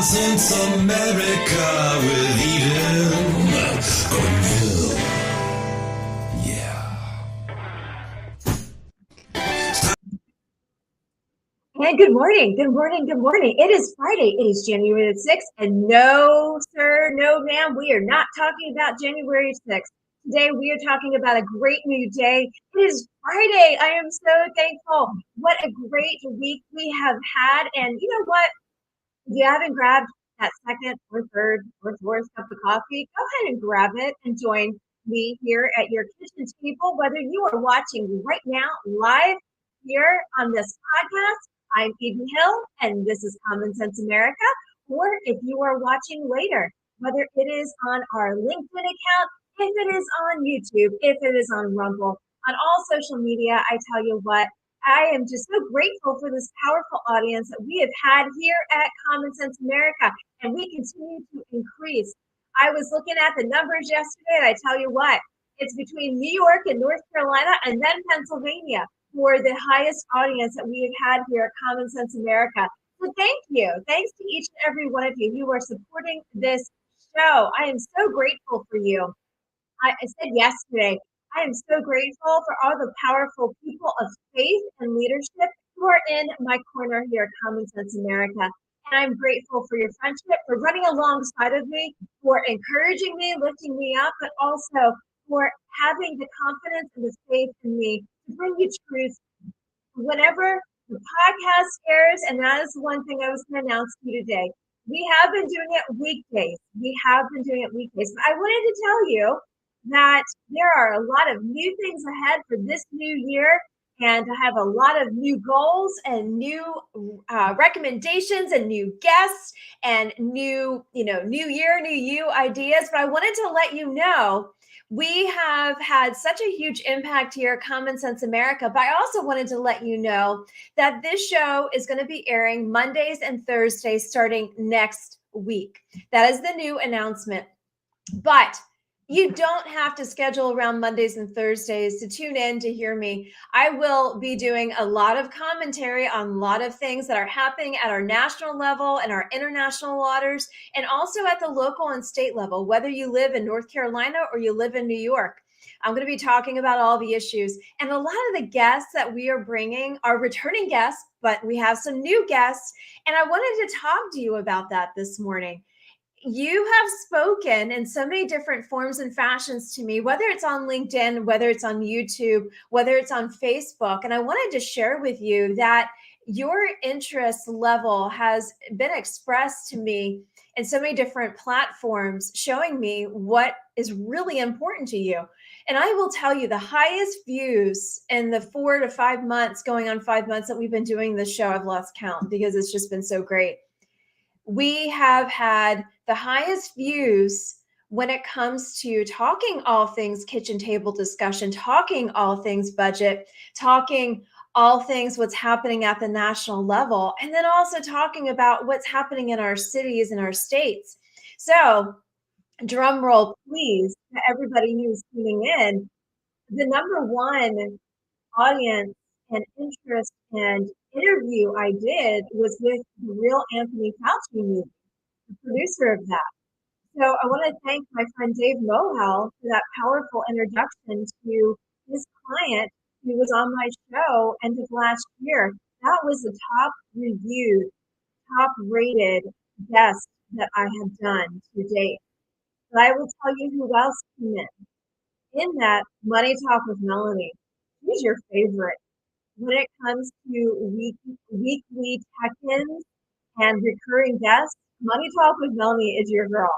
Since America with Eden Cornell. Yeah. And good morning, good morning, good morning. It is Friday. It is January the 6th. And no, sir, no, ma'am, we are not talking about January 6th. Today, we are talking about a great new day. It is Friday. I am so thankful. What a great week we have had. And you know what? If you haven't grabbed that second or third or fourth cup of coffee, go ahead and grab it and join me here at your kitchen table. Whether you are watching right now live here on this podcast, I'm Eden Hill, and this is Common Sense America. Or if you are watching later, whether it is on our LinkedIn account, if it is on YouTube, if it is on Rumble, on all social media, I tell you what, I am just so grateful for this powerful audience that we have had here at Common Sense America, and we continue to increase. I was looking at the numbers yesterday, and I tell you what, it's between New York and North Carolina and then Pennsylvania for the highest audience that we have had here at Common Sense America. So thank you. Thanks to each and every one of you who are supporting this show. I am so grateful for you. I said yesterday, I am so grateful for all the powerful people of faith and leadership who are in my corner here at Common Sense America. And I'm grateful for your friendship, for running alongside of me, for encouraging me, lifting me up, but also for having the confidence and the faith in me to bring you truth whenever the podcast airs. And that is one thing I was going to announce to you today. We have been doing it weekdays. But I wanted to tell you that there are a lot of new things ahead for this new year, and I have a lot of new goals and new recommendations and new guests and new year, new you ideas. But I wanted to let you know we have had such a huge impact here at Common Sense America. But I also wanted to let you know that this show is going to be airing Mondays and Thursdays starting next week. That is the new announcement. But you don't have to schedule around Mondays and Thursdays to tune in to hear me. I will be doing a lot of commentary on a lot of things that are happening at our national level and our international waters, and also at the local and state level, whether you live in North Carolina or you live in New York. I'm going to be talking about all the issues. And a lot of the guests that we are bringing are returning guests, but we have some new guests. And I wanted to talk to you about that this morning. You have spoken in so many different forms and fashions to me, whether it's on LinkedIn, whether it's on YouTube, whether it's on Facebook. And I wanted to share with you that your interest level has been expressed to me in so many different platforms, showing me what is really important to you. And I will tell you, the highest views in the 4 to 5 months, going on 5 months that we've been doing this show, I've lost count because it's just been so great. We have had the highest views when it comes to talking all things kitchen table discussion, talking all things budget, talking all things what's happening at the national level, and then also talking about what's happening in our cities and our states. So, drum roll, please, to everybody who's tuning in. The number one audience and interest and interview I did was with the real Anthony Fauci movie, the producer of that. So I want to thank my friend Dave Mohel for that powerful introduction to his client who was on my show end of last year. That was the top reviewed, top rated guest that I have done to date. But I will tell you who else came in. In that Money Talk with Melanie, who's your favorite? When it comes to weekly check-ins and recurring guests, Money Talk with Melanie is your girl.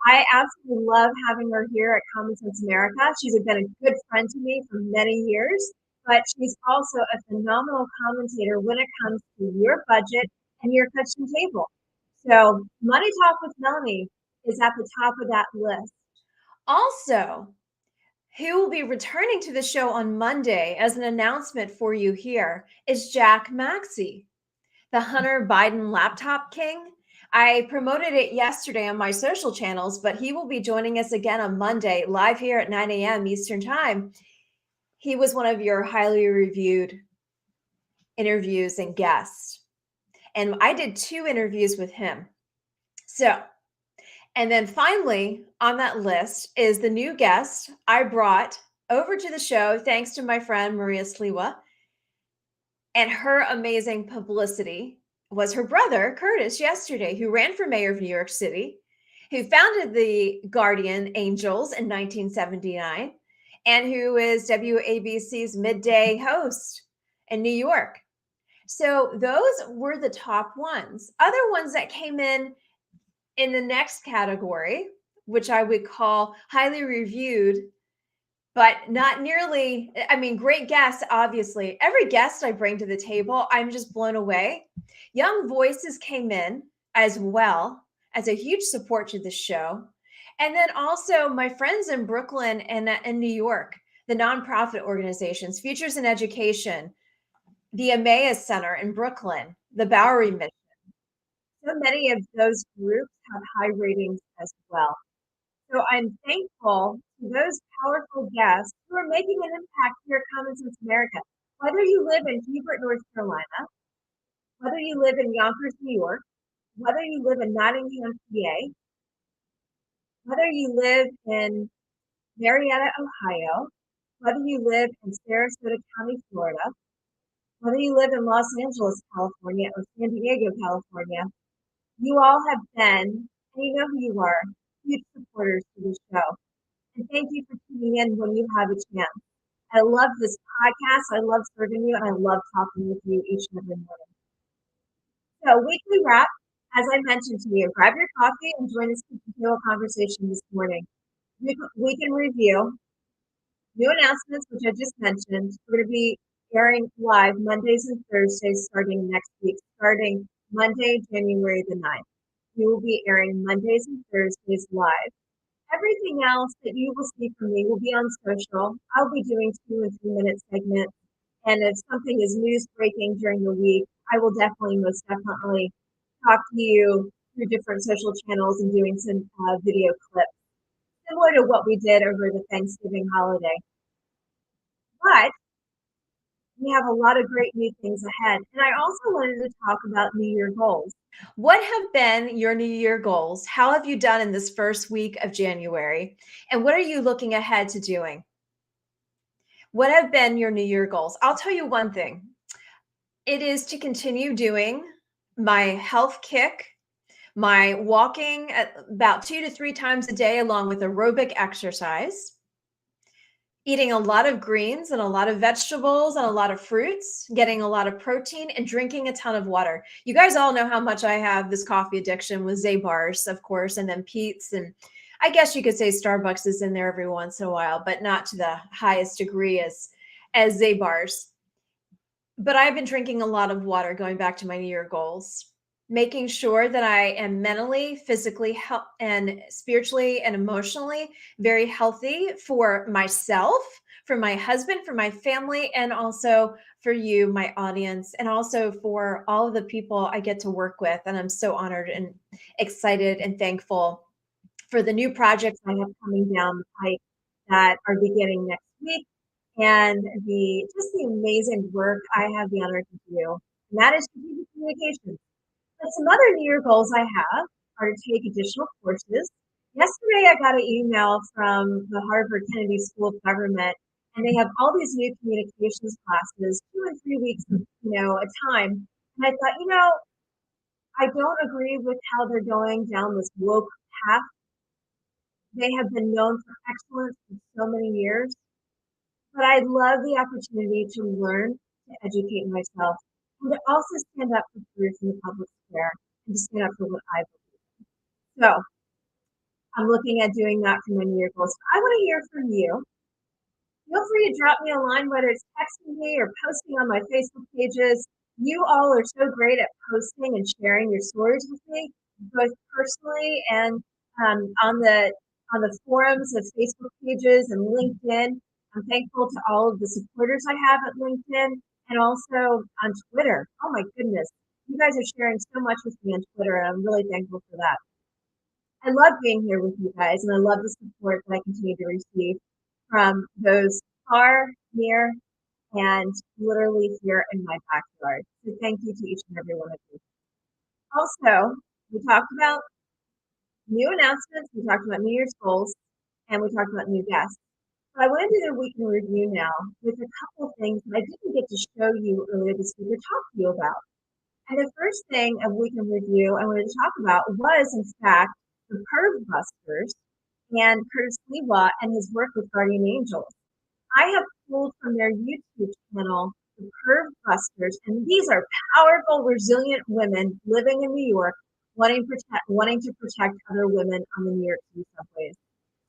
I absolutely love having her here at Common Sense America. She's been a good friend to me for many years, but she's also a phenomenal commentator when it comes to your budget and your kitchen table. So Money Talk with Melanie is at the top of that list. Also, who will be returning to the show on Monday as an announcement for you here is Jack Maxey, the Hunter Biden laptop king. I promoted it yesterday on my social channels, but he will be joining us again on Monday, live here at 9 a.m. Eastern Time. He was one of your highly reviewed interviews and guests. And I did 2 interviews with him. So, and then finally on that list is the new guest I brought over to the show, thanks to my friend Maria Sliwa. And her amazing publicity was her brother, Curtis, yesterday, who ran for mayor of New York City, who founded the Guardian Angels in 1979, and who is WABC's midday host in New York. So those were the top ones. Other ones that came in the next category, which I would call highly reviewed, but not nearly. I mean, great guests, obviously. Every guest I bring to the table, I'm just blown away. Young voices came in as well as a huge support to the show. And then also my friends in Brooklyn and in New York, the nonprofit organizations, Futures in Education, the Emmaus Center in Brooklyn, the Bowery Mission. So many of those groups have high ratings as well. So I'm thankful to those powerful guests who are making an impact here at Common Sense America. Whether you live in Hebert, North Carolina, whether you live in Yonkers, New York, whether you live in Nottingham, PA, whether you live in Marietta, Ohio, whether you live in Sarasota County, Florida, whether you live in Los Angeles, California, or San Diego, California, you all have been, and you know who you are, huge supporters to this show. And thank you for tuning in when you have a chance. I love this podcast. I love serving you, and I love talking with you each and every morning. So, weekly wrap, as I mentioned to you, grab your coffee and join this table conversation this morning. Week in review, new announcements, which I just mentioned. We're going to be airing live Mondays and Thursdays starting next week, starting Monday, January the 9th. We will be airing Mondays and Thursdays live. Everything else that you will see from me will be on social. I'll be doing 2 and 3 minute segments. And if something is news breaking during the week, I will most definitely talk to you through different social channels and doing some video clips, similar to what we did over the Thanksgiving holiday. But we have a lot of great new things ahead. And I also wanted to talk about New Year goals. What have been your New Year goals? How have you done in this first week of January? And what are you looking ahead to doing? What have been your New Year goals? I'll tell you one thing. It is to continue doing my health kick, my walking at about 2 to 3 times a day, along with aerobic exercise, eating a lot of greens and a lot of vegetables and a lot of fruits, getting a lot of protein, and drinking a ton of water. You guys all know how much I have this coffee addiction with Zabar's, of course, and then Pete's. And I guess you could say Starbucks is in there every once in a while, but not to the highest degree as Zabar's. But I've been drinking a lot of water, going back to my New Year goals, making sure that I am mentally, physically, and spiritually and emotionally very healthy for myself, for my husband, for my family, and also for you, my audience, and also for all of the people I get to work with. And I'm so honored and excited and thankful for the new projects I have coming down the pike that are beginning next week, and the amazing work I have the honor to do, and that is strategic communications. But some other New Year goals I have are to take additional courses. Yesterday, I got an email from the Harvard Kennedy School of Government, and they have all these new communications classes, 2 and 3 weeks, a time. And I thought, I don't agree with how they're going down this woke path. They have been known for excellence for so many years, but I love the opportunity to learn, to educate myself, and to also stand up for truth in the public square and to stand up for what I believe in. So I'm looking at doing that for my New Year goals. I want to hear from you. Feel free to drop me a line, whether it's texting me or posting on my Facebook pages. You all are so great at posting and sharing your stories with me, both personally and on the forums of Facebook pages and LinkedIn. I'm thankful to all of the supporters I have at LinkedIn and also on Twitter. Oh my goodness, you guys are sharing so much with me on Twitter, and I'm really thankful for that. I love being here with you guys, and I love the support that I continue to receive from those far, near, and literally here in my backyard. So thank you to each and every one of you. Also, we talked about new announcements, we talked about New Year's goals, and we talked about new guests. So I want to do the weekend review now with a couple of things that I didn't get to show you earlier this week or talk to you about. And the first thing of weekend review I wanted to talk about was, in fact, the Perv Busters and Curtis Lewa and his work with Guardian Angels. I have pulled from their YouTube channel the Perv Busters, and these are powerful, resilient women living in New York, wanting to protect other women on the New York City subways.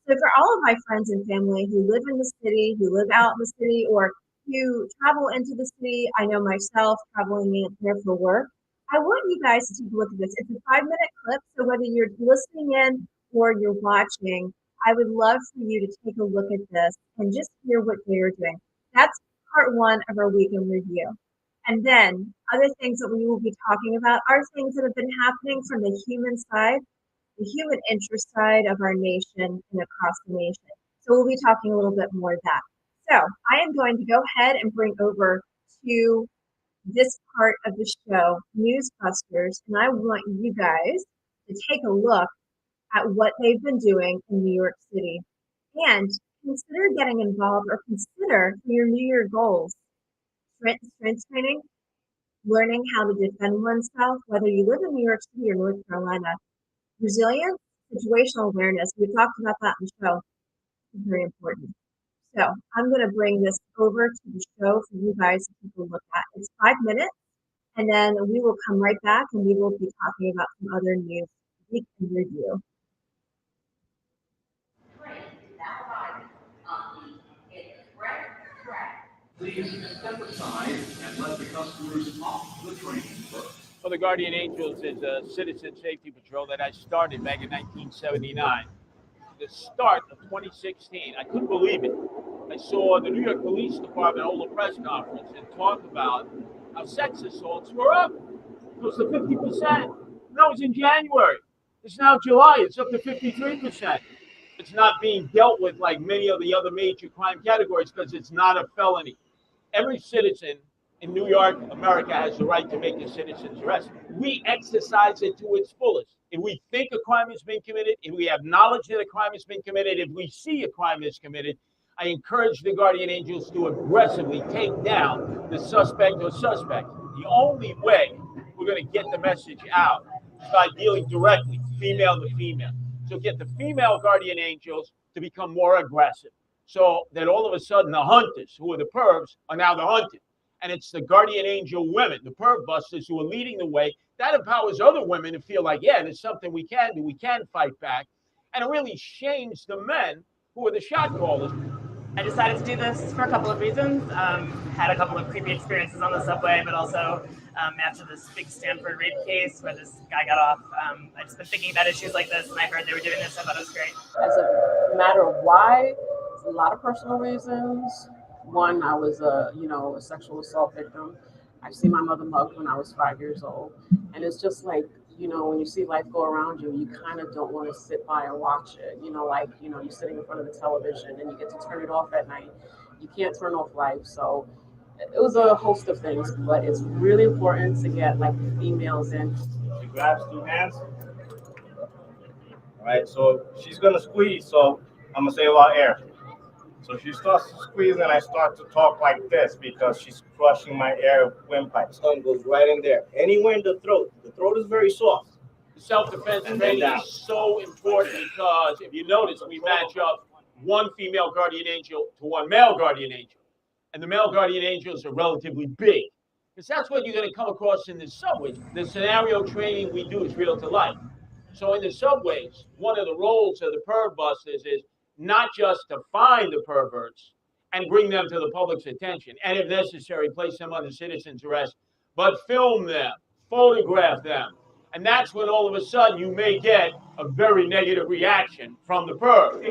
So for all of my friends and family who live in the city, who live out in the city, or who travel into the city, I know myself traveling in there for work, I want you guys to take a look at this. It's a 5-minute clip, so whether you're listening in or you're watching, I would love for you to take a look at this and just hear what they're doing. That's part one of our weekend review. And then other things that we will be talking about are things that have been happening from the human side, the human interest side of our nation and across the nation. So we'll be talking a little bit more of that. So I am going to go ahead and bring over to this part of the show, Newsbusters, and I want you guys to take a look at what they've been doing in New York City and consider getting involved or consider your New Year goals. Strength training, learning how to defend oneself, whether you live in New York City or North Carolina. Resilience, situational awareness, we talked about that in the show, is very important. So I'm going to bring this over to the show for you guys to take a look at. It's 5 minutes, and then we will come right back and we will be talking about some other news we can review. Please step aside and let the customers off the train first. Well, the Guardian Angels is a citizen safety patrol that I started back in 1979. The start of 2016, I couldn't believe it. I saw the New York Police Department hold a press conference and talk about how sex assaults were up close to 50%. That was in January. It's now July. It's up to 53%. It's not being dealt with like many of the other major crime categories because it's not a felony. Every citizen in New York, America, has the right to make a citizen's arrest. We exercise it to its fullest. If we think a crime has been committed, if we have knowledge that a crime has been committed, if we see a crime is committed, I encourage the Guardian Angels to aggressively take down the suspect or suspects. The only way we're going to get the message out is by dealing directly, female to female. So get the female Guardian Angels to become more aggressive. So that all of a sudden the hunters, who are the pervs, are now the hunted. And it's the Guardian Angel women, the Perv Busters, who are leading the way. That empowers other women to feel like, yeah, there's something we can do. We can fight back. And it really shames the men who are the shot callers. I decided to do this for a couple of reasons. Had a couple of creepy experiences on the subway, but also after this big Stanford rape case where this guy got off. I've just been thinking about issues like this, and I heard they were doing this. I thought it was great. As a matter of why, a lot of personal reasons. One, I was a sexual assault victim. I've seen my mother mugged when I was 5 years old. And it's just like, when you see life go around you, you kind of don't want to sit by and watch it. You're sitting in front of the television and you get to turn it off at night. You can't turn off life. So it was a host of things, but it's really important to get like the females in. She grabs 2 hands. All right, so she's gonna squeeze. So I'm gonna say a lot of air. So she starts squeezing, and I start to talk like this because she's crushing my air windpipe. Tongue goes right in there. Anywhere in the throat. The throat is very soft. The self-defense training is so important because if you notice, we match up one female Guardian Angel to one male Guardian Angel. And the male Guardian Angels are relatively big. Because that's what you're going to come across in the subway. The scenario training we do is real to life. So in the subways, one of the roles of the Perv Busters is not just to find the perverts and bring them to the public's attention, and if necessary, place them under citizen's arrest, but film them, photograph them. And that's when all of a sudden you may get a very negative reaction from the perv.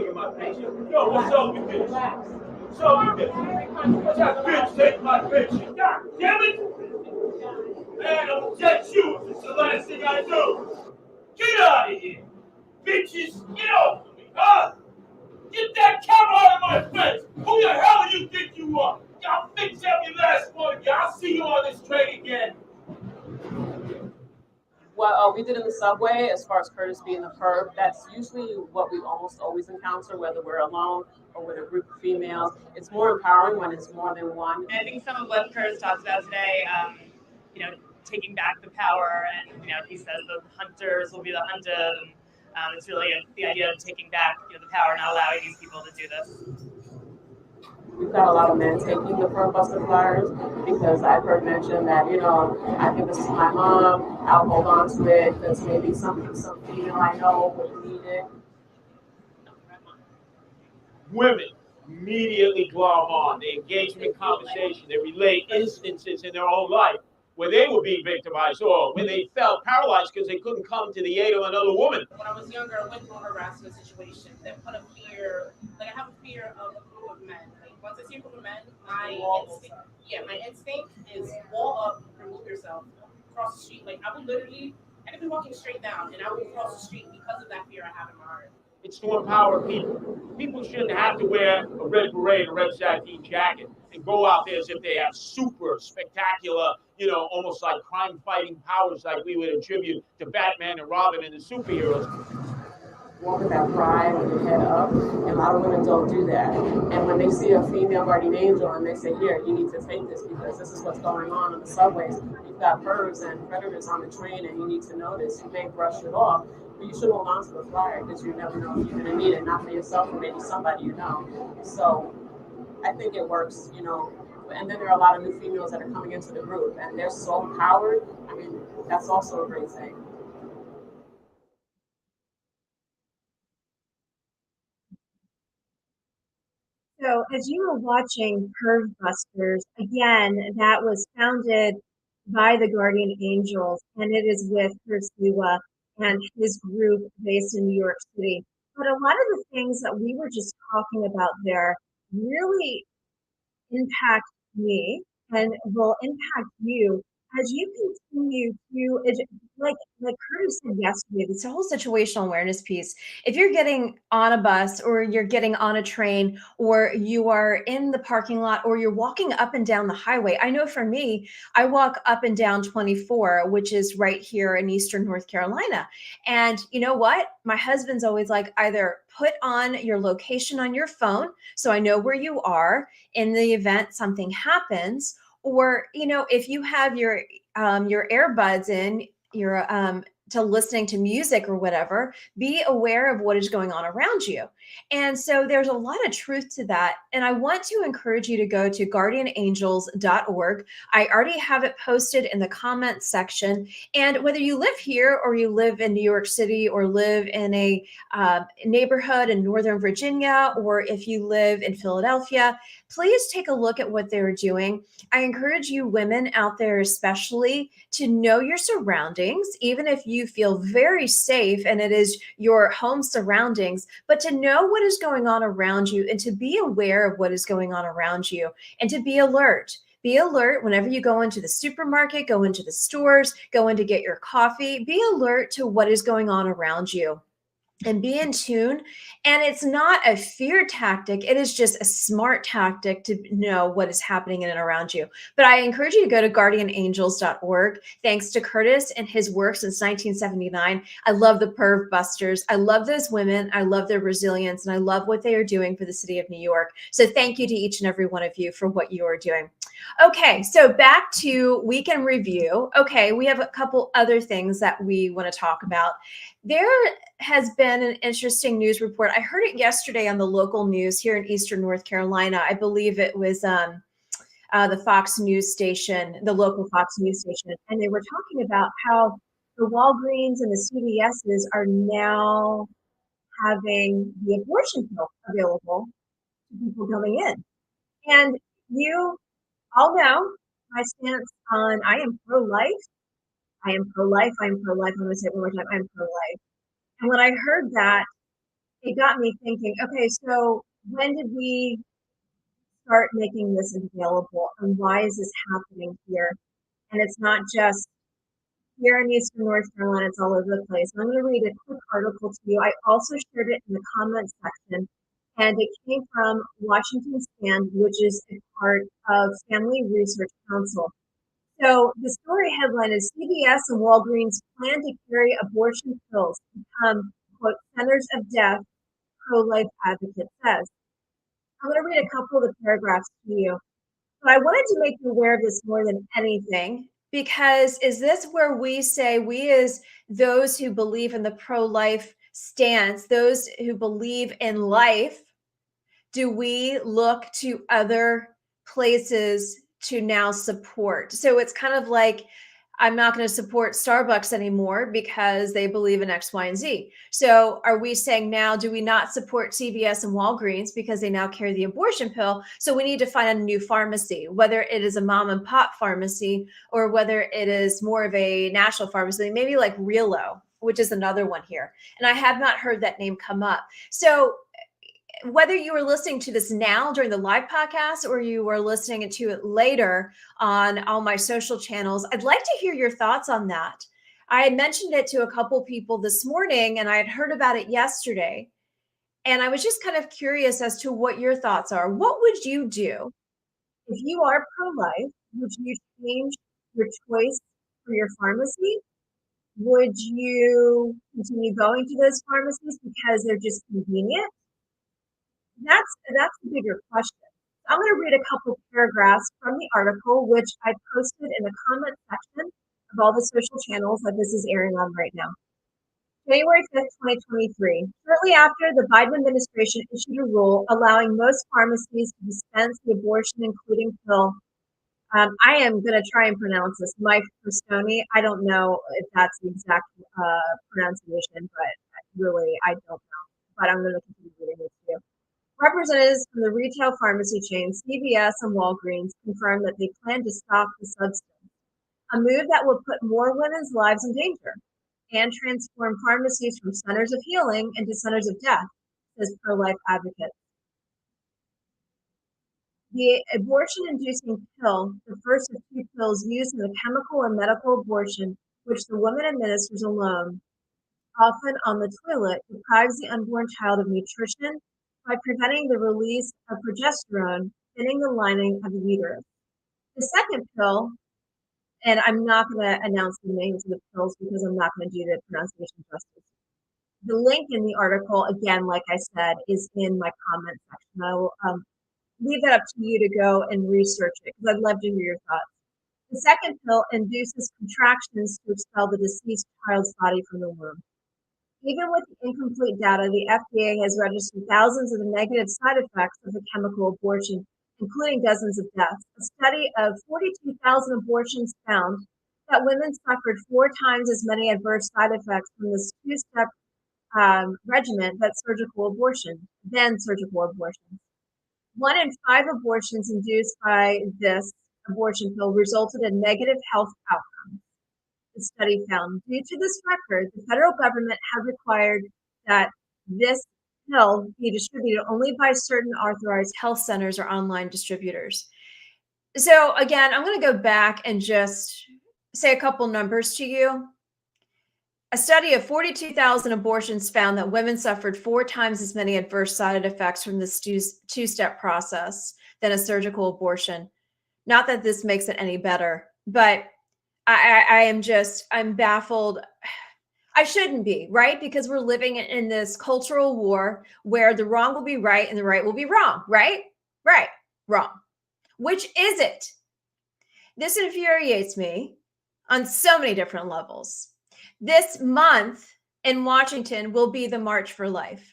Yo, what's up with this? What's up with this? What's that bitch take my picture? God damn it! Man, I'm gonna get you if it's the last thing I do. Get out of here! Bitches, get off of me, huh? Get that camera out of my face! Who the hell do you think you are? Y'all fix every last one of you. I'll see you on this train again. Well, what we did in the subway, as far as Curtis being the perv, that's usually what we almost always encounter, whether we're alone or with a group of females. It's more empowering when it's more than one. And I think some of what Curtis talks about today, taking back the power, and he says the hunters will be the hunted. And, it's really the idea of taking back the power, not allowing these people to do this. We've got a lot of men taking the Pearl Buster flyers because I've heard mention that, I think this is my mom, I'll hold on to it because maybe some female I know would need it. Women immediately glom on. They engage in conversation. They relate instances in their own life where they were being victimized or when they felt paralyzed because they couldn't come to the aid of another woman. When I was younger, I went through a harassment situation that put a fear, I have a fear of a group of men. Once I see a group of men, my instinct is wall up, remove yourself, cross the street. I would literally, I could be walking straight down and I would cross the street because of that fear I have in my heart. It's to empower people. People shouldn't have to wear a red beret, a red sateen jacket, and go out there as if they have super spectacular, almost like crime-fighting powers like we would attribute to Batman and Robin and the superheroes. Walk with that pride with your head up, and a lot of women don't do that. And when they see a female guardian angel and they say, here, you need to take this because this is what's going on the subways. You've got pervs and predators on the train and you need to know this. You may brush it off, but you should hold on to the flyer because you never know if you're going to need it, not for yourself or maybe somebody you know. So I think it works, And then there are a lot of new females that are coming into the group and they're so empowered. That's also a great thing. So as you were watching Curve Busters, again, that was founded by the Guardian Angels, and it is with Chris Liwa and his group based in New York City. But a lot of the things that we were just talking about there really impact me and will impact you as you continue to, like Curtis said yesterday, this whole situational awareness piece. If you're getting on a bus or you're getting on a train or you are in the parking lot or you're walking up and down the highway. I know for me, I walk up and down 24, which is right here in Eastern North Carolina. And you know what? My husband's always like, either put on your location on your phone so I know where you are in the event something happens, or, if you have your earbuds in, your to listening to music or whatever, be aware of what is going on around you. And so there's a lot of truth to that. And I want to encourage you to go to guardianangels.org. I already have it posted in the comments section. And whether you live here or you live in New York City or live in a neighborhood in Northern Virginia, or if you live in Philadelphia, please take a look at what they're doing. I encourage you women out there especially to know your surroundings, even if you feel very safe and it is your home surroundings, but to know what is going on around you and to be aware of what is going on around you and to be alert. Be alert whenever you go into the supermarket, go into the stores, go in to get your coffee. Be alert to what is going on around you. And be in tune. And it's not a fear tactic. It is just a smart tactic to know what is happening in and around you. But I encourage you to go to guardianangels.org. Thanks to Curtis and his work since 1979. I love the Perv Busters. I love those women. I love their resilience. And I love what they are doing for the city of New York. So thank you to each and every one of you for what you are doing. Okay, so back to weekend review. Okay, we have a couple other things that we want to talk about. There has been an interesting news report. I heard it yesterday on the local news here in Eastern North Carolina. I believe it was the Fox News station, the local Fox News station. And they were talking about how the Walgreens and the CVSs are now having the abortion pill available to people coming in. And you all know my stance on I am pro-life. I am pro-life. I am pro-life. I'm going to say it one more time. I'm pro-life. And when I heard that, it got me thinking, okay, so when did we start making this available and why is this happening here? And it's not just here in Eastern North Carolina, it's all over the place. I'm going to read a quick article to you. I also shared it in the comments section, and it came from Washington Stand, which is a part of Family Research Council. So the story headline is CVS and Walgreens plan to carry abortion pills to become, quote, centers of death, pro-life advocate says. I'm going to read a couple of the paragraphs to you. But I wanted to make you aware of this more than anything, because is this where we say, we as those who believe in the pro-life stance, those who believe in life, do we look to other places to now support? So it's kind of like, I'm not going to support Starbucks anymore because they believe in X, Y, and Z. So are we saying now, do we not support CVS and Walgreens because they now carry the abortion pill? So we need to find a new pharmacy, whether it is a mom and pop pharmacy or whether it is more of a national pharmacy, maybe like Relo, which is another one here. And I have not heard that name come up. So whether you are listening to this now during the live podcast or you are listening to it later on all my social channels, I'd like to hear your thoughts on that. I had mentioned it to a couple people this morning and I had heard about it yesterday. And I was just kind of curious as to what your thoughts are. What would you do if you are pro-life? Would you change your choice for your pharmacy? Would you continue going to those pharmacies because they're just convenient? That's the bigger question. I'm going to read a couple paragraphs from the article, which I posted in the comment section of all the social channels that this is airing on right now. January 5th, 2023. Shortly after, the Biden administration issued a rule allowing most pharmacies to dispense the abortion including pill. I am going to try and pronounce this, mifepristone. I don't know if that's the exact pronunciation, but really, I don't know. But I'm going to continue reading this too. Representatives from the retail pharmacy chains CVS and Walgreens confirmed that they plan to stop the substance, a move that will put more women's lives in danger and transform pharmacies from centers of healing into centers of death, says pro-life advocates. The abortion-inducing pill, the first of two pills used in the chemical or medical abortion, which the woman administers alone, often on the toilet, deprives the unborn child of nutrition by preventing the release of progesterone, thinning the lining of the uterus. The second pill, and I'm not going to announce the names of the pills because I'm not going to do the pronunciation justice. The link in the article, again, like I said, is in my comment section. I will leave that up to you to go and research it because I'd love to hear your thoughts. The second pill induces contractions to expel the deceased child's body from the womb. Even with the incomplete data, the FDA has registered thousands of the negative side effects of the chemical abortion, including dozens of deaths. A study of 42,000 abortions found that women suffered 4 times as many adverse side effects from this two-step regimen than surgical abortion. 1 in 5 abortions induced by this abortion pill resulted in negative health outcomes. The study found, due to this record, the federal government had required that this pill be distributed only by certain authorized health centers or online distributors. So again, I'm going to go back and just say a couple numbers to you. A study of 42,000 abortions found that women suffered 4 times as many adverse side effects from this two-step process than a surgical abortion. Not that this makes it any better, but I'm baffled. I shouldn't be, right? Because we're living in this cultural war where the wrong will be right and the right will be wrong, right? Right, wrong. Which is it? This infuriates me on so many different levels. This month in Washington will be the March for Life.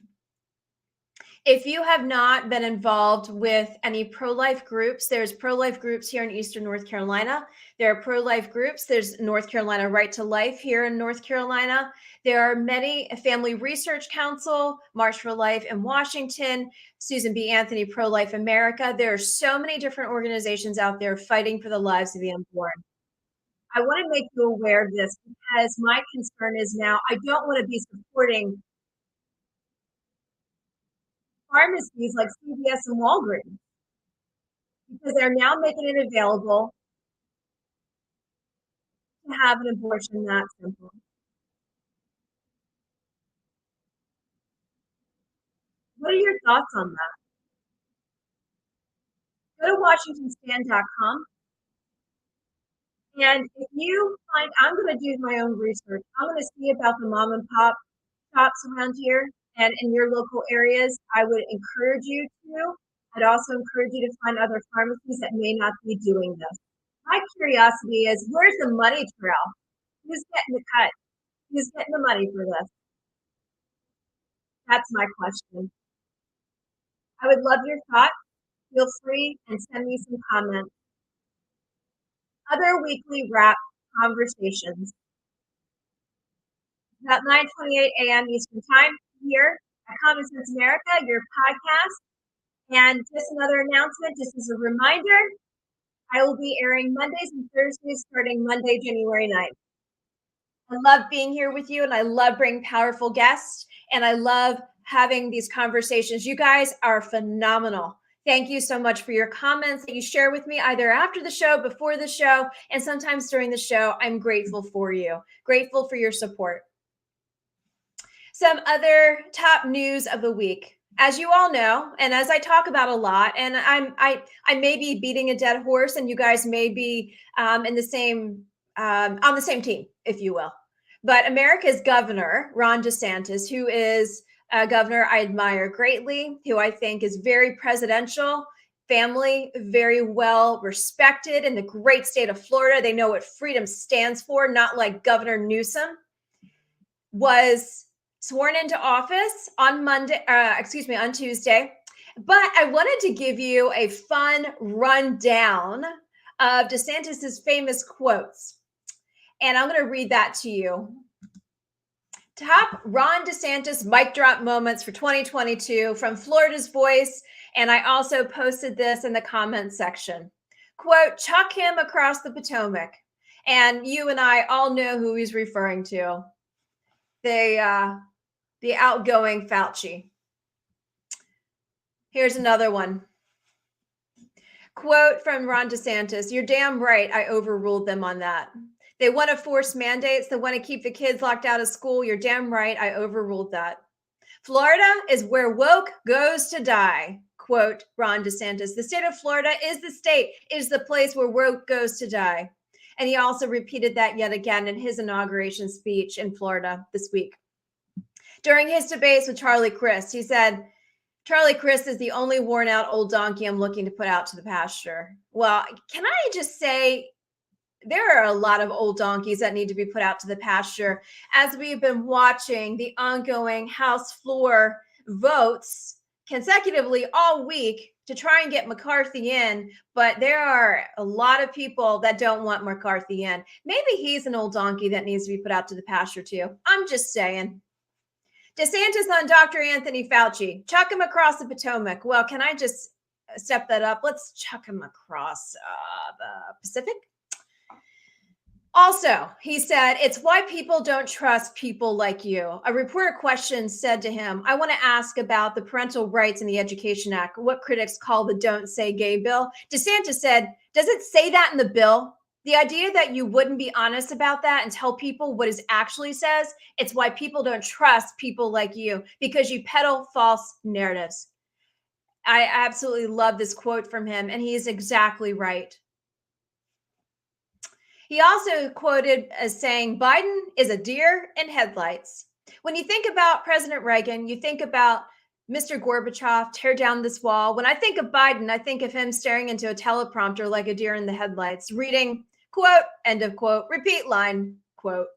If you have not been involved with any pro-life groups, there's pro-life groups here in Eastern North Carolina. There are pro-life groups. There's North Carolina Right to Life here in North Carolina. There are many, Family Research Council, March for Life in Washington, Susan B. Anthony, Pro-Life America. There are so many different organizations out there fighting for the lives of the unborn. I want to make you aware of this because my concern is now I don't want to be supporting pharmacies like CVS and Walgreens because they're now making it available to have an abortion that simple. What are your thoughts on that? Go to WashingtonStand.com And if you find, I'm going to do my own research. I'm going to see about the mom and pop shops around here and in your local areas. I would encourage you to. I'd also encourage you to find other pharmacies that may not be doing this. My curiosity is, where's the money trail? Who's getting the cut? Who's getting the money for this? That's my question. I would love your thoughts. Feel free and send me some comments. Other weekly wrap conversations. About 9:28 a.m. Eastern Time here at Common Sense America, your podcast. And just another announcement, just as a reminder, I will be airing Mondays and Thursdays starting Monday, January 9th. I love being here with you, and I love bringing powerful guests, and I love having these conversations. You guys are phenomenal. Thank you so much for your comments that you share with me either after the show, before the show, and sometimes during the show. I'm grateful for you, grateful for your support. Some other top news of the week. As you all know, and as I talk about a lot, and I may be beating a dead horse, and you guys may be in the same on the same team, if you will. But America's governor, Ron DeSantis, who is a governor I admire greatly, who I think is very presidential, family, very well respected in the great state of Florida. They know what freedom stands for, not like Governor Newsom, was sworn into office on on Tuesday. But I wanted to give you a fun rundown of DeSantis's famous quotes. And I'm going to read that to you. Top Ron DeSantis mic drop moments for 2022 from Florida's Voice. And I also posted this in the comments section. Quote, chuck him across the Potomac. And you and I all know who he's referring to. The outgoing Fauci. Here's another one. Quote from Ron DeSantis, you're damn right I overruled them on that. They want to force mandates. They want to keep the kids locked out of school. You're damn right I overruled that. Florida is where woke goes to die. Quote Ron DeSantis. The state of Florida is the place where woke goes to die. And he also repeated that yet again in his inauguration speech in Florida this week. During his debates with Charlie Crist, he said, Charlie Crist is the only worn out old donkey I'm looking to put out to the pasture. Well, can I just say, there are a lot of old donkeys that need to be put out to the pasture as we've been watching the ongoing House floor votes consecutively all week to try and get McCarthy in. But there are a lot of people that don't want McCarthy in. Maybe he's an old donkey that needs to be put out to the pasture too. I'm just saying. DeSantis on Dr. Anthony Fauci. Chuck him across the Potomac. Well, can I just step that up? Let's chuck him across the Pacific. Also, he said, it's why people don't trust people like you. A reporter question said to him, I want to ask about the Parental Rights in the Education Act, what critics call the Don't Say Gay bill. DeSantis said, does it say that in the bill? The idea that you wouldn't be honest about that and tell people what it actually says, it's why people don't trust people like you, because you peddle false narratives. I absolutely love this quote from him, and he is exactly right. He also quoted as saying, Biden is a deer in headlights. When you think about President Reagan, you think about Mr. Gorbachev, tear down this wall. When I think of Biden, I think of him staring into a teleprompter like a deer in the headlights, reading, quote, end of quote, repeat line, quote,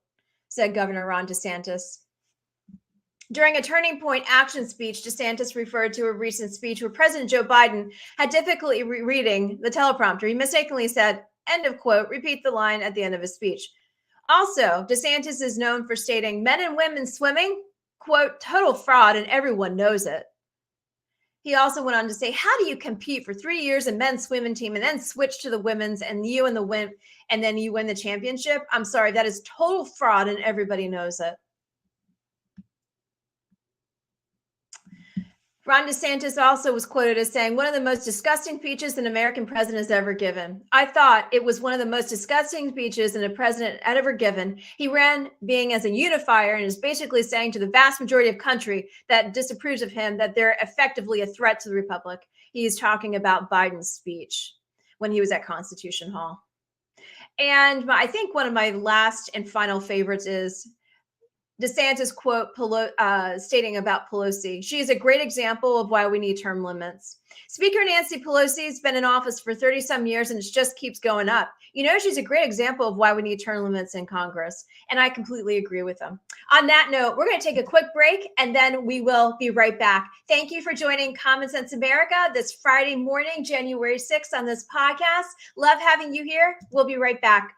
said Governor Ron DeSantis. During a Turning Point action speech, DeSantis referred to a recent speech where President Joe Biden had difficulty reading the teleprompter. He mistakenly said, end of quote, repeat the line at the end of his speech. Also, DeSantis is known for stating men and women swimming, quote, total fraud, and everyone knows it. He also went on to say, how do you compete for 3 years in men's swimming team and then switch to the women's and then you win the championship? I'm sorry, that is total fraud and everybody knows it. Ron DeSantis also was quoted as saying, one of the most disgusting speeches an American president has ever given. I thought it was one of the most disgusting speeches a president had ever given. He ran being as a unifier and is basically saying to the vast majority of country that disapproves of him that they're effectively a threat to the republic. He's talking about Biden's speech when he was at Constitution Hall. And I think one of my last and final favorites is DeSantis quote stating about Pelosi. She is a great example of why we need term limits. Speaker Nancy Pelosi has been in office for 30 some years and it just keeps going up. You know, she's a great example of why we need term limits in Congress. And I completely agree with them. On that note, we're going to take a quick break and then we will be right back. Thank you for joining Common Sense America this Friday morning, January 6th on this podcast. Love having you here. We'll be right back.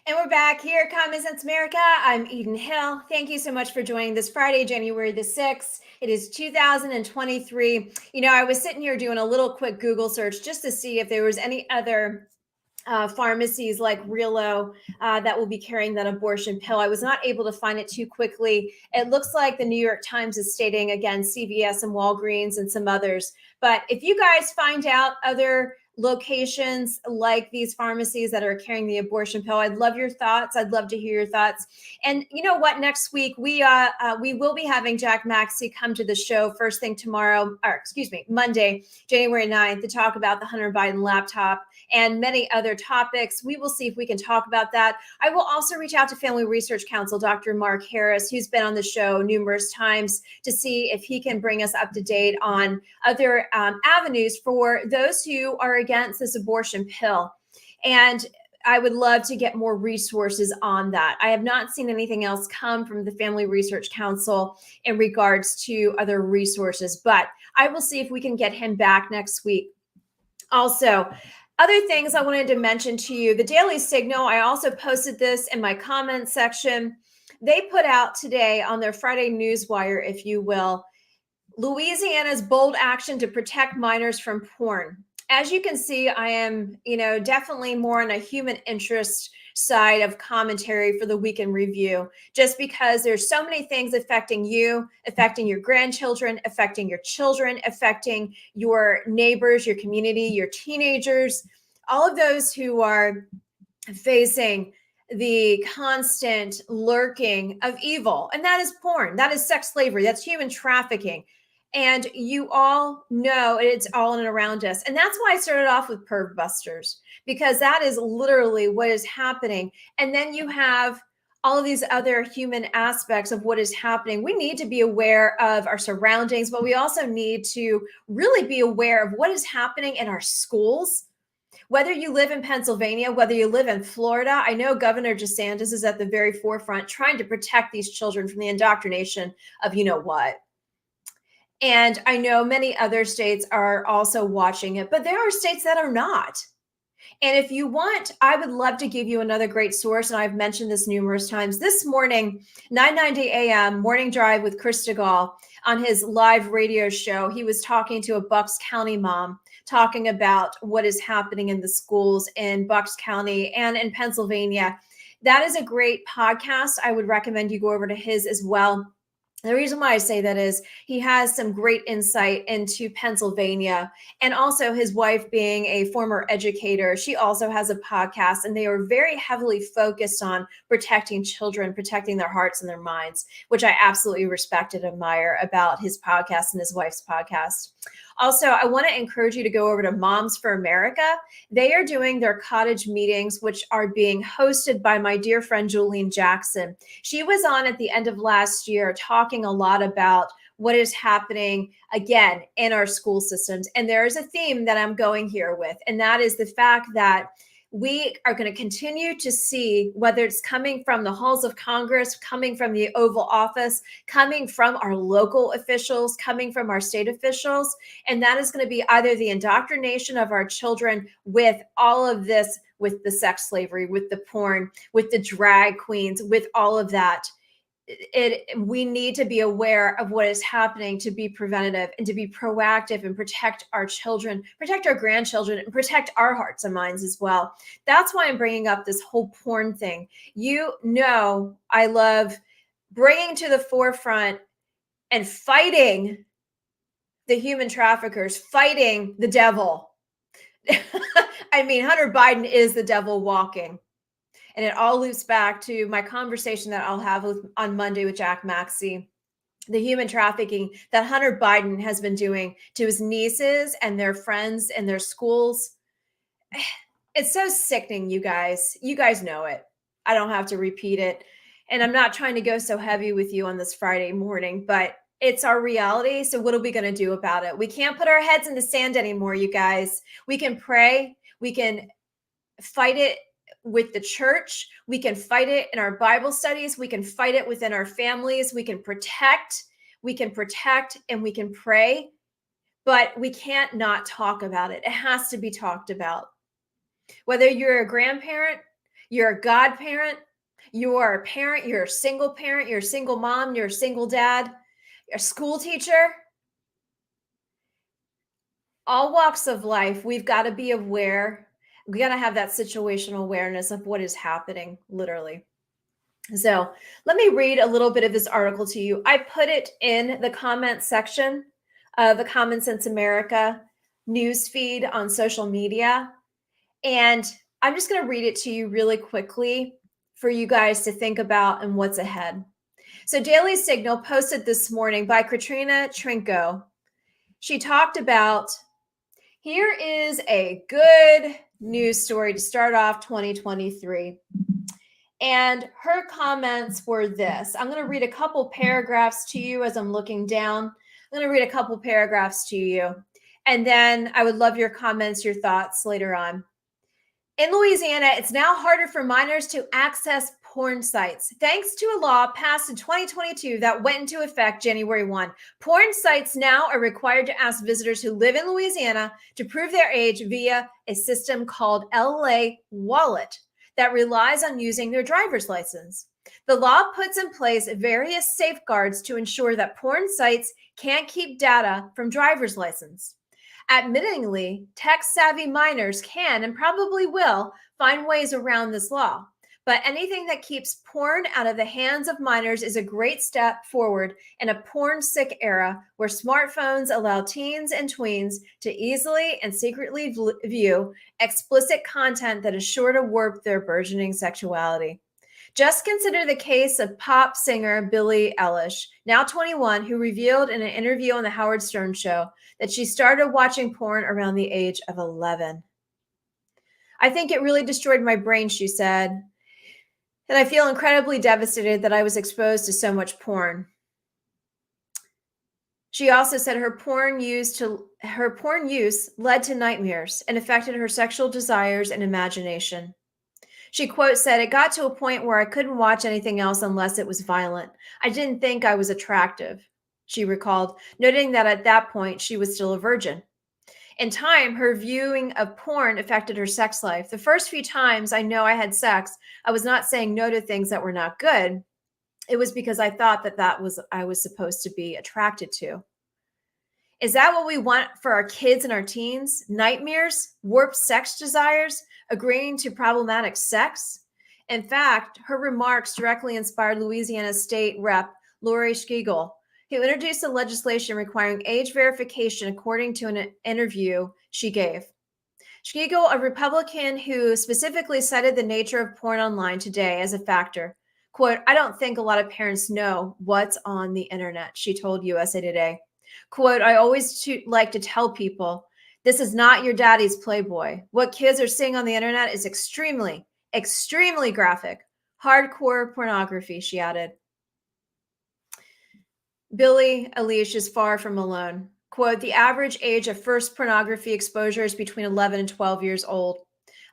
And we're back here at Common Sense America. I'm Eden Hill. Thank you so much for joining this Friday, January the 6th. It is 2023. You know, I was sitting here doing a little quick Google search just to see if there was any other pharmacies like Realo that will be carrying that abortion pill. I was not able to find it too quickly. It looks like the New York Times is stating, again, CVS and Walgreens and some others. But if you guys find out other locations like these pharmacies that are carrying the abortion pill, I'd love your thoughts. I'd love to hear your thoughts. And you know what? Next week, we will be having Jack Maxey come to the show first thing tomorrow, or excuse me, Monday, January 9th, to talk about the Hunter Biden laptop and many other topics. We will see if we can talk about that. I will also reach out to Family Research Council, Dr. Mark Harris, who's been on the show numerous times, to see if he can bring us up to date on other avenues for those who are against this abortion pill. And I would love to get more resources on that. I have not seen anything else come from the Family Research Council in regards to other resources, but I will see if we can get him back next week. Also, other things I wanted to mention to you, the Daily Signal, I also posted this in my comment section. They put out today on their Friday newswire, if you will, Louisiana's bold action to protect minors from porn. As you can see, I am, definitely more on a human interest side of commentary for the Week in Review, just because there's so many things affecting you, affecting your grandchildren, affecting your children, affecting your neighbors, your community, your teenagers, all of those who are facing the constant lurking of evil. And that is porn. That is sex slavery. That's human trafficking. And you all know it's all in and around us. And that's why I started off with Perv Busters, because that is literally what is happening. And then you have all of these other human aspects of what is happening. We need to be aware of our surroundings, but we also need to really be aware of what is happening in our schools. Whether you live in Pennsylvania, whether you live in Florida, I know Governor DeSantis is at the very forefront trying to protect these children from the indoctrination of you-know-what. And I know many other states are also watching it, but there are states that are not. And if you want, I would love to give you another great source. And I've mentioned this numerous times. This morning, 9:90 a.m., Morning Drive with Chris DeGaulle on his live radio show, he was talking to a Bucks County mom, talking about what is happening in the schools in Bucks County and in Pennsylvania. That is a great podcast. I would recommend you go over to his as well. The reason why I say that is he has some great insight into Pennsylvania, and also his wife being a former educator. She also has a podcast, and they are very heavily focused on protecting children, protecting their hearts and their minds, which I absolutely respect and admire about his podcast and his wife's podcast. Also, I want to encourage you to go over to Moms for America. They are doing their cottage meetings, which are being hosted by my dear friend Julian Jackson. She was on at the end of last year talking a lot about what is happening again in our school systems. And there is a theme that I'm going here with, and that is the fact that we are going to continue to see, whether it's coming from the halls of Congress, coming from the Oval Office, coming from our local officials, coming from our state officials, and that is going to be either the indoctrination of our children with all of this, with the sex slavery, with the porn, with the drag queens, with all of that. We need to be aware of what is happening to be preventative and to be proactive and protect our children, protect our grandchildren, and protect our hearts and minds as well. That's why I'm bringing up this whole porn thing. You know, I love bringing to the forefront and fighting the human traffickers, fighting the devil. I mean, Hunter Biden is the devil walking. And it all loops back to my conversation that I'll have on Monday with Jack Maxey, the human trafficking that Hunter Biden has been doing to his nieces and their friends and their schools. It's so sickening, you guys. You guys know it. I don't have to repeat it. And I'm not trying to go so heavy with you on this Friday morning, but it's our reality. So what are we going to do about it? We can't put our heads in the sand anymore, you guys. We can pray. We can fight it with the church. We can fight it in our Bible studies. We can fight it within our families. We can protect, and we can pray, but we can't not talk about it. It has to be talked about. Whether you're a grandparent, you're a godparent, you are a parent, you're a single parent, you're a single mom, you're a single dad, you're a school teacher, all walks of life, we've got to be aware. We got to have that situational awareness of what is happening, literally. So let me read a little bit of this article to you. I put it in the comment section of the Common Sense America news feed on social media. And I'm just going to read it to you really quickly for you guys to think about and what's ahead. So Daily Signal posted this morning by Katrina Trinko. She talked about, here is a good news story to start off 2023. And her comments were this. I'm going to read a couple paragraphs to you as I'm looking down. I'm going to read a couple paragraphs to you. And then I would love your comments, your thoughts later on. In Louisiana, it's now harder for minors to access porn sites, thanks to a law passed in 2022 that went into effect January 1. Porn sites now are required to ask visitors who live in Louisiana to prove their age via a system called LA Wallet that relies on using their driver's license. The law puts in place various safeguards to ensure that porn sites can't keep data from driver's license. Admittingly, tech-savvy minors can and probably will find ways around this law. But anything that keeps porn out of the hands of minors is a great step forward in a porn-sick era where smartphones allow teens and tweens to easily and secretly view explicit content that is sure to warp their burgeoning sexuality. Just consider the case of pop singer Billie Eilish, now 21, who revealed in an interview on The Howard Stern Show that she started watching porn around the age of 11. I think it really destroyed my brain, she said. And I feel incredibly devastated that I was exposed to so much porn. She also said her porn use led to nightmares and affected her sexual desires and imagination. She, quote, said, "It got to a point where I couldn't watch anything else unless it was violent. I didn't think I was attractive," she recalled, noting that at that point she was still a virgin. In time, her viewing of porn affected her sex life. The first few times I know I had sex, I was not saying no to things that were not good. It was because I thought that I was supposed to be attracted to. Is that what we want for our kids and our teens? Nightmares, warped sex desires, agreeing to problematic sex? In fact, her remarks directly inspired Louisiana State Rep. Lori Schlegel, who introduced the legislation requiring age verification according to an interview she gave. Schlegel, a Republican who specifically cited the nature of porn online today as a factor. Quote, I don't think a lot of parents know what's on the internet, she told USA Today. Quote, I always like to tell people, this is not your daddy's Playboy. What kids are seeing on the internet is extremely, extremely graphic. Hardcore pornography, she added. Billie Eilish is far from alone. Quote, the average age of first pornography exposure is between 11 and 12 years old.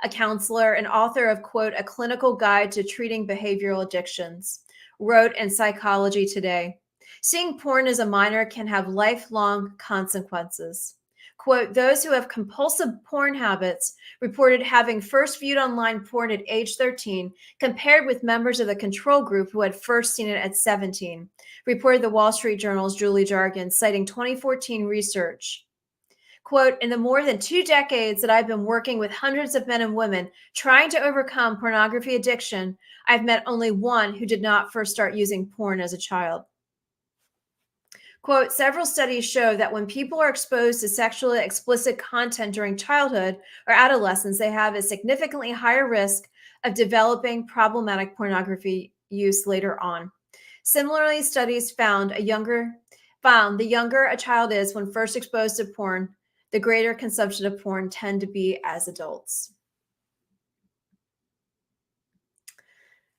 A counselor and author of, quote, a clinical guide to treating behavioral addictions, wrote in Psychology Today. Seeing porn as a minor can have lifelong consequences. Quote, those who have compulsive porn habits reported having first viewed online porn at age 13, compared with members of the control group who had first seen it at 17, reported the Wall Street Journal's Julie Jargon, citing 2014 research. Quote, in the more than 2 decades that I've been working with hundreds of men and women trying to overcome pornography addiction, I've met only one who did not first start using porn as a child. Quote, several studies show that when people are exposed to sexually explicit content during childhood or adolescence, they have a significantly higher risk of developing problematic pornography use later on. Similarly, studies found the younger a child is when first exposed to porn, the greater consumption of porn tend to be as adults.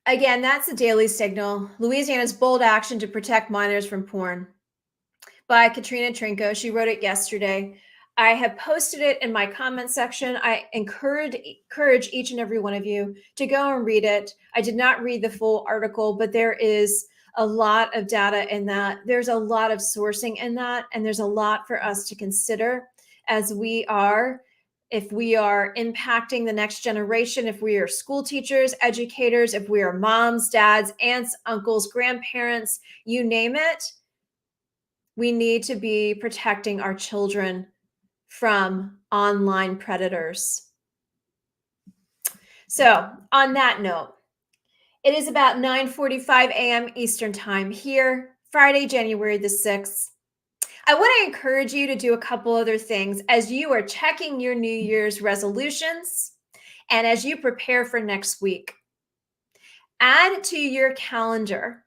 Again, that's the Daily Signal. Louisiana's bold action to protect minors from porn, by Katrina Trinko. She wrote it yesterday. I have posted it in my comment section. I encourage each and every one of you to go and read it. I did not read the full article, but there is a lot of data in that. There's a lot of sourcing in that, and there's a lot for us to consider as if we are impacting the next generation, if we are school teachers, educators, if we are moms, dads, aunts, uncles, grandparents, you name it. We need to be protecting our children from online predators. So on that note, it is about 9:45 a.m. Eastern time here, Friday, January the 6th. I want to encourage you to do a couple other things as you are checking your New Year's resolutions and as you prepare for next week. Add to your calendar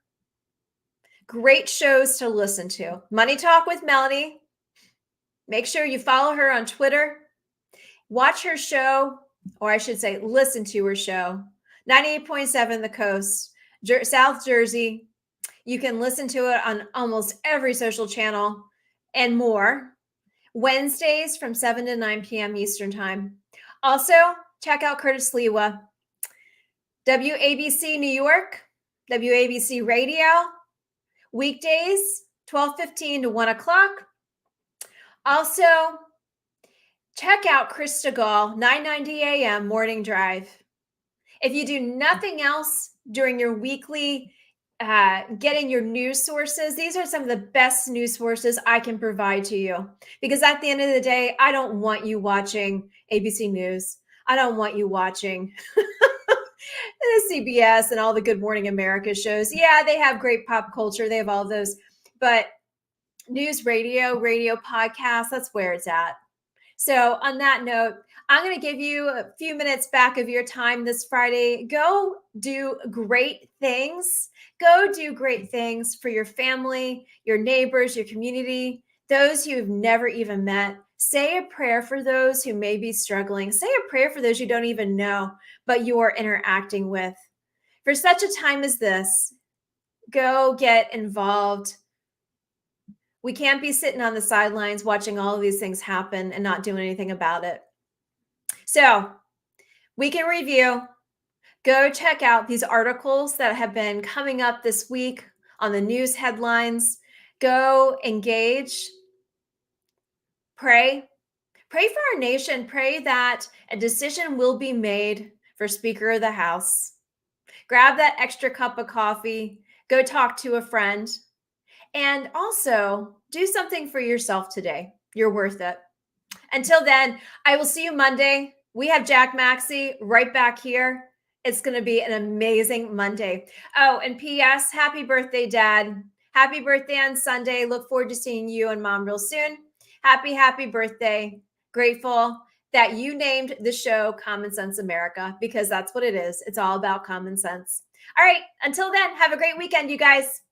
great shows to listen to. Money Talk with Melanie. Make sure you follow her on Twitter. Watch her show, or I should say, listen to her show. 98.7 The Coast, South Jersey. You can listen to it on almost every social channel and more. Wednesdays from 7 to 9 p.m. Eastern Time. Also, check out Curtis Lewa. WABC New York, WABC Radio. Weekdays, 12:15 to 1 o'clock. Also, check out Chris Stegall, 9:90 a.m. Morning Drive. If you do nothing else during your weekly getting your news sources, these are some of the best news sources I can provide to you. Because at the end of the day, I don't want you watching ABC News. I don't want you watching the CBS and all the Good Morning America shows. Yeah, they have great pop culture. They have all those. But news, radio podcasts, that's where it's at. So on that note, I'm going to give you a few minutes back of your time this Friday. Go do great things. Go do great things for your family, your neighbors, your community, those you've never even met. Say a prayer for those who may be struggling. Say a prayer for those you don't even know, but you are interacting with. For such a time as this, go get involved. We can't be sitting on the sidelines watching all of these things happen and not doing anything about it. So we can review. Go check out these articles that have been coming up this week on the news headlines. Go engage. Pray. Pray for our nation. Pray that a decision will be made for Speaker of the House. Grab that extra cup of coffee. Go talk to a friend. And also do something for yourself today. You're worth it. Until then, I will see you Monday. We have Jack Maxey right back here. It's going to be an amazing Monday. Oh, and P.S. Happy birthday, Dad. Happy birthday on Sunday. Look forward to seeing you and mom real soon. Happy birthday. Grateful that you named the show Common Sense America, because that's what it is. It's all about common sense. All right. Until then, have a great weekend, you guys.